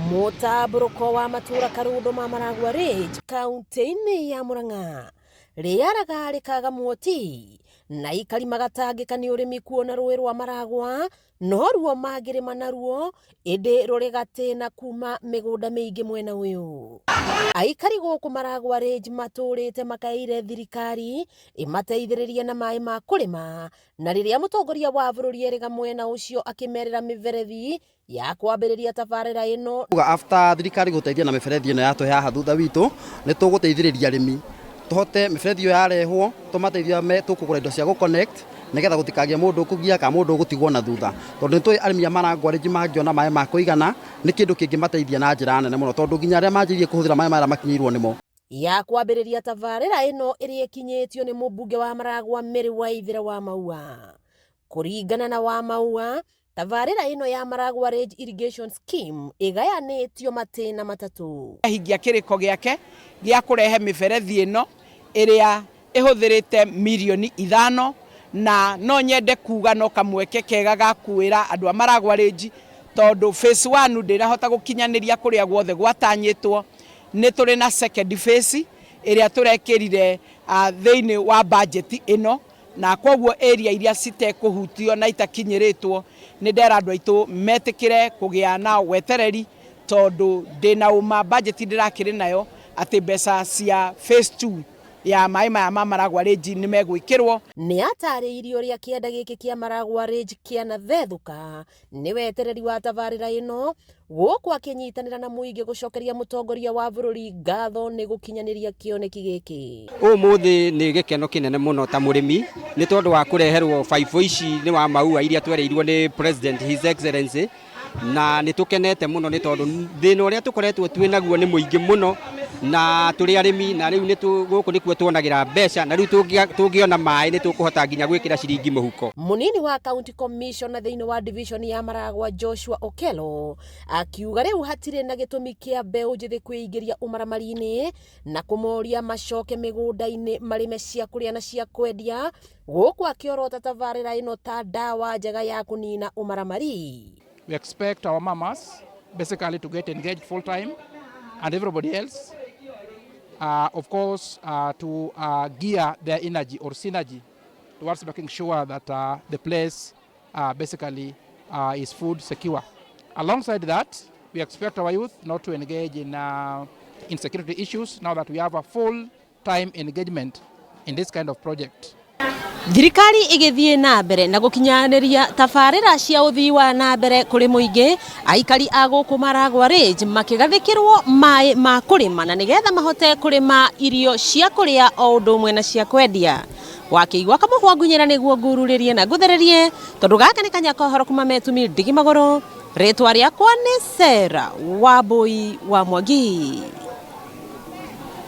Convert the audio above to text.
Mũtambũrũko wa matura Karundo ma Maragua Ridge kaunti-ini ya MURANG'A rĩaraga rĩkaga muoti na ikari magatangĩka nĩ ũrĩmi kuona rũĩ rwa Maragua no ruo mangĩrĩma naruo ĩndĩ rũrĩ gatĩna kuma mĩgũnda mĩingĩ mwena ũyũ. Aikari gũkũ Maragua Ridge matũrĩte makaire thirikari ĩmateithĩrĩrie na maĩ ma kũrĩma, na rĩrĩa mũtongoria wa bũrũri erĩga mwena ũcio akĩmerera mĩberethi ya kwambiriria tabarira ino. After thirikari gũteithia na mĩberethi ĩno yatũhe haha thutha witũ nĩ tũgũteithĩrĩria arĩmi tũhote mĩberethi ĩyo yarehwo tũmateithia tũkũgũra indo cia gũconnect nĩgetha gũtikagĩe mũndũ ũkũgia kana mũndũ ũgũtigwo na thutha, tondũ nĩtũĩ arĩmi a Maragua Ridge mangĩona maĩ ma kũigana nĩ kĩndũ kĩngĩmateithia na njĩra nene mũno, tondũ nginya arĩa manjĩrie kũhũthĩra maĩ marĩa makinyĩirwo nĩmo. Ya kwambiriria tabarira ĩno ĩrĩa ĩkinyĩtio nĩ mũmbunge wa Maragua Mĩrĩ wa ithira wa Maua. Kũringana na wa Maua, tabarira ĩno ya Maragua Ridge Irrigation Scheme ĩgayanĩtio matĩna matatũ. Hingia kĩrĩko gĩake gĩa kũrehe mĩberethi ĩno ĩrĩa ĩhũthĩrĩte mirioni 5, na no nyende kuga no kamweke kega ga kuĩra andũ a Maragua Ridge, tondũ phase 1 ndĩrahota gũkinyanĩria kũrĩa guothe gwatanyĩtwo. Nĩ tũrĩ na second phase ĩrĩa tũrekĩrire thĩinĩ wa budget ĩno, na kwoguo area iria citekũhutio na itakinyĩrĩtwo nĩ ndera andũ aitũ metĩkĩre kũgĩa na wetereri, tondũ ndĩna ũma budget ndĩrakĩrĩ nayo atĩ mbeca cia phase 2 ya maĩ maya ma Maragua Ridge nĩ megwĩkĩrwo. Nĩ atarĩirio ũrĩa kĩanda gĩkĩ kĩa Maragua Ridge kĩanathethũka nĩ wetereri wa tabarira ĩno, gũkũ akĩnyitanĩra na mũingĩ gũcokeria mũtongoria wa bũrũri ngatho nĩ gũkinyanĩria kĩoneki gĩkĩ. Ũmũthĩ nĩ gĩkeno kĩnene mũno ta mũrĩmi nĩ tondũ wa kũreherwo baibũ ici nĩ wa maua iria twereirwo nĩ President His Excellency, na nĩ tũkenete mũno nĩ tondũ thĩna ũrĩa tũkoretwo twĩ naguo nĩ mũingĩ mũno, na tũrĩ arĩmi na rĩu gũkũ nĩkuo tuonagĩra mbeca, na rĩu tũngĩona maĩ nĩ tũkũhota nginya gwĩkĩra ciringi mũhuko. Mũnini wa County Commissioner thĩinĩ wa division ya Maragua Joshua Okello akiuga rĩu hatirĩ na gĩtũmi kĩa mbeũ njĩthĩ kwĩingĩria ũmaramari-inĩ na kũmoria macoke mĩgũnda-inĩ marĩme cia kũrĩa na cia kwendia, gũkũ akĩorota tabarira ĩno ta ndawa njega ya kũnina ũmaramari. We expect our mamas basically to get engaged full time, and everybody else, of course, to gear their energy or synergy towards making sure that the place basically is food secure. Alongside that, we expect our youth not to engage in insecurity issues now that we have a full-time engagement in this kind of project. Thirikari igĩthiĩ na mbere na gũkinyanĩria tabarĩra cia ũthii wa na mbere kũrĩ mũingĩ, aikari a gũkũ Maragua Ridge makĩgathĩkĩrwo maĩ ma kũrĩma na nĩgetha mahote kũrĩma irio cia kũrĩa o ũndũ ũmwe na cia kwendia. Wakĩigua kamũhwa ngunyĩra nĩguo ngururĩrie na nguthererie, tondũ gaka nĩ Kanyakohoro kuma Metumi Ndigi Magũrũ, rĩtwa rĩakwa nĩ Sarah Wambui wa Mwangi.